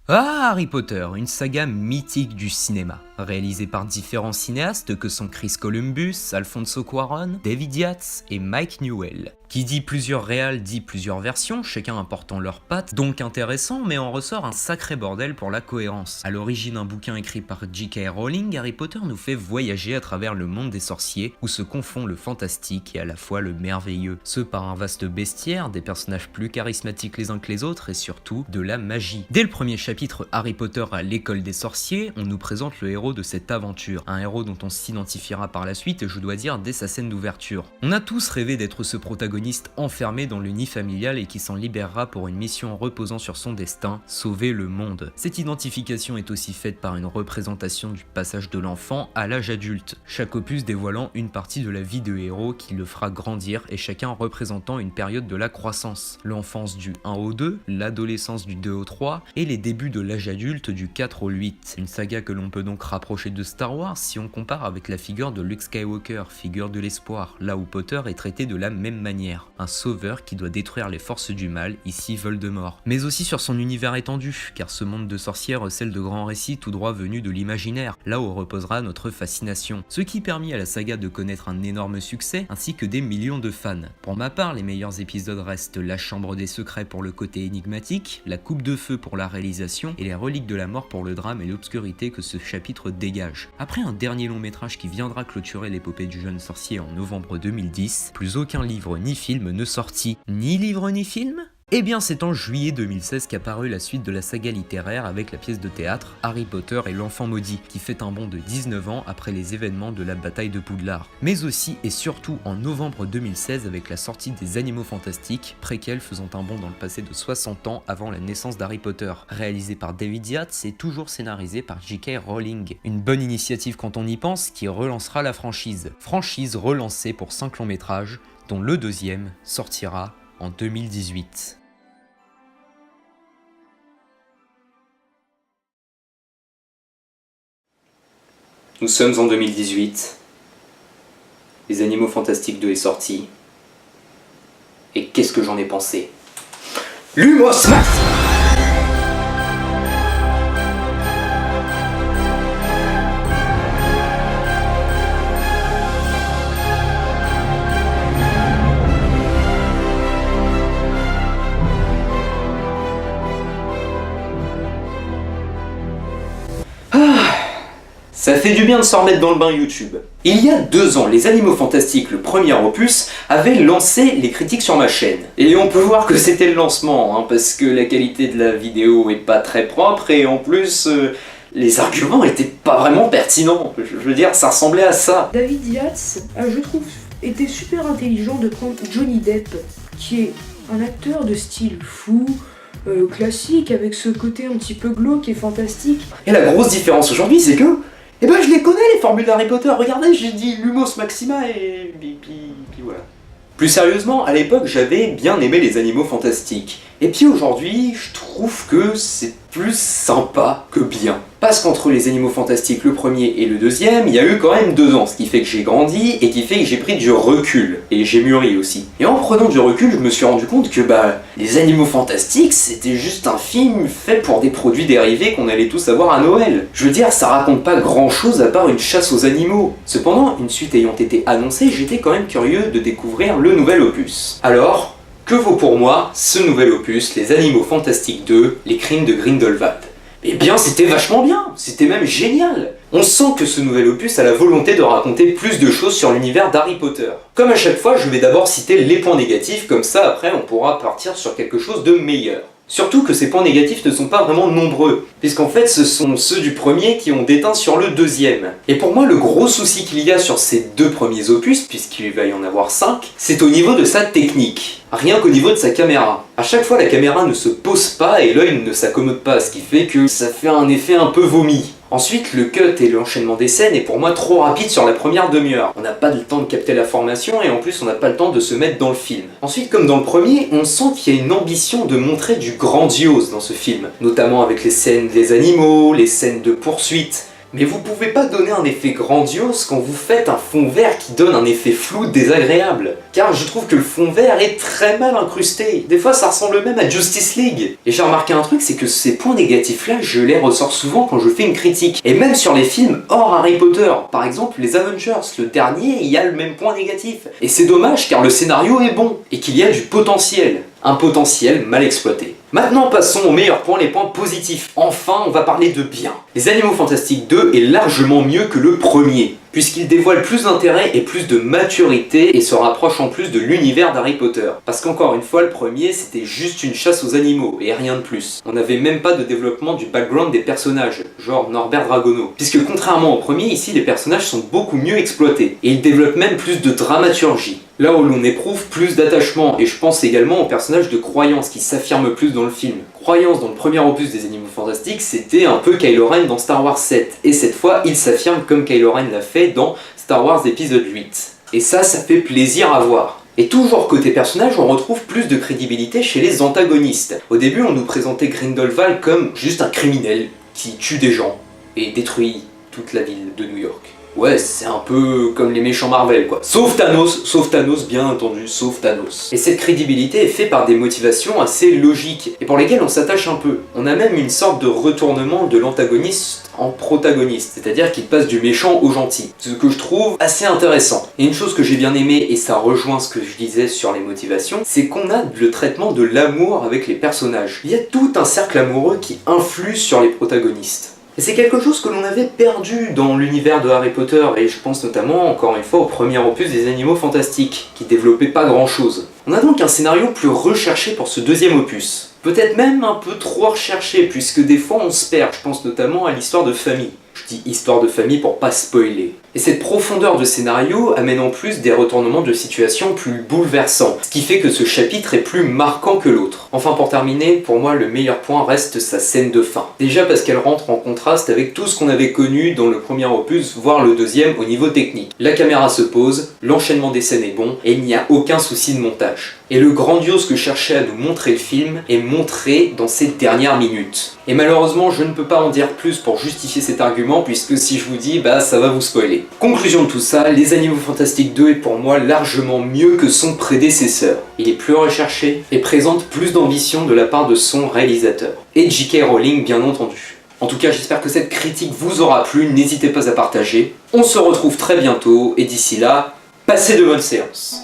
Ah, Harry Potter, une saga mythique du cinéma, réalisée par différents cinéastes que sont Chris Columbus, Alfonso Cuarón, David Yates et Mike Newell. Qui dit plusieurs réals dit plusieurs versions, chacun apportant leur patte, donc intéressant, mais en ressort un sacré bordel pour la cohérence. À l'origine un bouquin écrit par J.K. Rowling, Harry Potter nous fait voyager à travers le monde des sorciers, où se confond le fantastique et à la fois le merveilleux. Ce par un vaste bestiaire, des personnages plus charismatiques les uns que les autres, et surtout de la magie. Dès le premier chapitre Harry Potter à l'école des sorciers, on nous présente le héros de cette aventure, un héros dont on s'identifiera par la suite, et je dois dire dès sa scène d'ouverture. On a tous rêvé d'être ce protagoniste enfermé dans le nid familial et qui s'en libérera pour une mission reposant sur son destin, sauver le monde. Cette identification est aussi faite par une représentation du passage de l'enfant à l'âge adulte, chaque opus dévoilant une partie de la vie de héros qui le fera grandir et chacun représentant une période de la croissance, l'enfance du 1 au 2, l'adolescence du 2 au 3 et les débuts de l'âge adulte du 4 au 8. Une saga que l'on peut donc rapprocher de Star Wars si on compare avec la figure de Luke Skywalker, figure de l'espoir, là où Potter est traité de la même manière. Un sauveur qui doit détruire les forces du mal, ici Voldemort. Mais aussi sur son univers étendu, car ce monde de sorcières recèle de grands récits tout droit venus de l'imaginaire, là où reposera notre fascination. Ce qui permit à la saga de connaître un énorme succès, ainsi que des millions de fans. Pour ma part, les meilleurs épisodes restent La Chambre des Secrets pour le côté énigmatique, La Coupe de Feu pour la réalisation, et Les Reliques de la Mort pour le drame et l'obscurité que ce chapitre dégage. Après un dernier long métrage qui viendra clôturer l'épopée du jeune sorcier en novembre 2010, plus aucun livre ni film ne sortit. Ni livre ni film ? Eh bien c'est en juillet 2016 qu'apparut la suite de la saga littéraire avec la pièce de théâtre Harry Potter et l'Enfant Maudit, qui fait un bond de 19 ans après les événements de la bataille de Poudlard. Mais aussi et surtout en novembre 2016 avec la sortie des Animaux Fantastiques, préquel faisant un bond dans le passé de 60 ans avant la naissance d'Harry Potter. Réalisé par David Yates et toujours scénarisé par J.K. Rowling. Une bonne initiative quand on y pense qui relancera la franchise. Franchise relancée pour 5 longs métrages, dont le deuxième sortira en 2018. Nous sommes en 2018. Les Animaux Fantastiques 2 est sorti. Et qu'est-ce que j'en ai pensé ? Lumos Max ! Ça fait du bien de se remettre dans le bain YouTube. Il y a 2 ans, Les Animaux Fantastiques, le premier opus, avait lancé les critiques sur ma chaîne. Et on peut voir que c'était le lancement, parce que la qualité de la vidéo est pas très propre, et en plus, les arguments étaient pas vraiment pertinents. Je veux dire, ça ressemblait à ça. David Yates, je trouve, était super intelligent de prendre Johnny Depp, qui est un acteur de style fou, classique, avec ce côté un petit peu glauque et fantastique. Et la grosse différence aujourd'hui, c'est que eh ben je les connais les formules d'Harry Potter, regardez, j'ai dit Lumos Maxima et puis voilà. Plus sérieusement, à l'époque j'avais bien aimé les Animaux Fantastiques. Et puis aujourd'hui, je trouve que c'est plus sympa que bien. Parce qu'entre les Animaux Fantastiques, le premier et le deuxième, il y a eu quand même 2 ans, ce qui fait que j'ai grandi et qui fait que j'ai pris du recul. Et j'ai mûri aussi. Et en prenant du recul, je me suis rendu compte que les Animaux Fantastiques, c'était juste un film fait pour des produits dérivés qu'on allait tous avoir à Noël. Je veux dire, ça raconte pas grand chose à part une chasse aux animaux. Cependant, une suite ayant été annoncée, j'étais quand même curieux de découvrir le nouvel opus. Alors, que vaut pour moi ce nouvel opus, Les Animaux Fantastiques 2, Les Crimes de Grindelwald ? Eh bien, c'était vachement bien, c'était même génial. On sent que ce nouvel opus a la volonté de raconter plus de choses sur l'univers d'Harry Potter. Comme à chaque fois, je vais d'abord citer les points négatifs, comme ça après on pourra partir sur quelque chose de meilleur. Surtout que ces points négatifs ne sont pas vraiment nombreux, puisqu'en fait ce sont ceux du premier qui ont déteint sur le deuxième. Et pour moi le gros souci qu'il y a sur ces 2 premiers opus, puisqu'il va y en avoir 5, c'est au niveau de sa technique. Rien qu'au niveau de sa caméra. À chaque fois la caméra ne se pose pas et l'œil ne s'accommode pas, ce qui fait que ça fait un effet un peu vomi. Ensuite, le cut et l'enchaînement des scènes est pour moi trop rapide sur la première demi-heure. On n'a pas le temps de capter l'information et en plus on n'a pas le temps de se mettre dans le film. Ensuite, comme dans le premier, on sent qu'il y a une ambition de montrer du grandiose dans ce film. Notamment avec les scènes des animaux, les scènes de poursuite, Mais vous pouvez pas donner un effet grandiose quand vous faites un fond vert qui donne un effet flou désagréable. Car je trouve que le fond vert est très mal incrusté. Des fois ça ressemble même à Justice League. Et j'ai remarqué un truc, c'est que ces points négatifs là, je les ressors souvent quand je fais une critique. Et même sur les films hors Harry Potter. Par exemple les Avengers, le dernier, il y a le même point négatif. Et c'est dommage car le scénario est bon. Et qu'il y a du potentiel. Un potentiel mal exploité. Maintenant passons aux meilleurs points, les points positifs. Enfin, on va parler de bien. Les Animaux Fantastiques 2 est largement mieux que le premier, puisqu'il dévoile plus d'intérêt et plus de maturité et se rapproche en plus de l'univers d'Harry Potter. Parce qu'encore une fois, le premier c'était juste une chasse aux animaux et rien de plus. On n'avait même pas de développement du background des personnages, genre Norbert Dragono. Puisque contrairement au premier, ici les personnages sont beaucoup mieux exploités, et ils développent même plus de dramaturgie. Là où l'on éprouve plus d'attachement, et je pense également aux personnages de croyance qui s'affirment plus dans le film. Croyance dans le premier opus des Animaux Fantastiques, c'était un peu Kylo Ren dans Star Wars 7, et cette fois il s'affirme comme Kylo Ren l'a fait dans Star Wars épisode 8. Et ça fait plaisir à voir. Et toujours côté personnage, on retrouve plus de crédibilité chez les antagonistes. Au début, on nous présentait Grindelwald comme juste un criminel qui tue des gens et détruit toute la ville de New York. Ouais, c'est un peu comme les méchants Marvel quoi. Sauf Thanos bien entendu, sauf Thanos. Et cette crédibilité est faite par des motivations assez logiques, et pour lesquelles on s'attache un peu. On a même une sorte de retournement de l'antagoniste en protagoniste, c'est-à-dire qu'il passe du méchant au gentil. Ce que je trouve assez intéressant. Et une chose que j'ai bien aimé, et ça rejoint ce que je disais sur les motivations, c'est qu'on a le traitement de l'amour avec les personnages. Il y a tout un cercle amoureux qui influe sur les protagonistes. Et c'est quelque chose que l'on avait perdu dans l'univers de Harry Potter, et je pense notamment, encore une fois, au premier opus des Animaux Fantastiques, qui développait pas grand chose. On a donc un scénario plus recherché pour ce deuxième opus. Peut-être même un peu trop recherché, puisque des fois on se perd, je pense notamment à l'histoire de famille. Je dis histoire de famille pour pas spoiler. Et cette profondeur de scénario amène en plus des retournements de situation plus bouleversants, ce qui fait que ce chapitre est plus marquant que l'autre. Enfin pour terminer, pour moi le meilleur point reste sa scène de fin. Déjà parce qu'elle rentre en contraste avec tout ce qu'on avait connu dans le premier opus, voire le deuxième au niveau technique. La caméra se pose, l'enchaînement des scènes est bon, et il n'y a aucun souci de montage. Et le grandiose que cherchait à nous montrer le film est montré dans ces dernières minutes. Et malheureusement je ne peux pas en dire plus pour justifier cet argument, puisque si je vous dis, ça va vous spoiler. Conclusion de tout ça, Les Animaux Fantastiques 2 est pour moi largement mieux que son prédécesseur. Il est plus recherché et présente plus d'ambition de la part de son réalisateur. Et J.K. Rowling bien entendu. En tout cas, j'espère que cette critique vous aura plu, n'hésitez pas à partager. On se retrouve très bientôt, et d'ici là, passez de bonnes séances.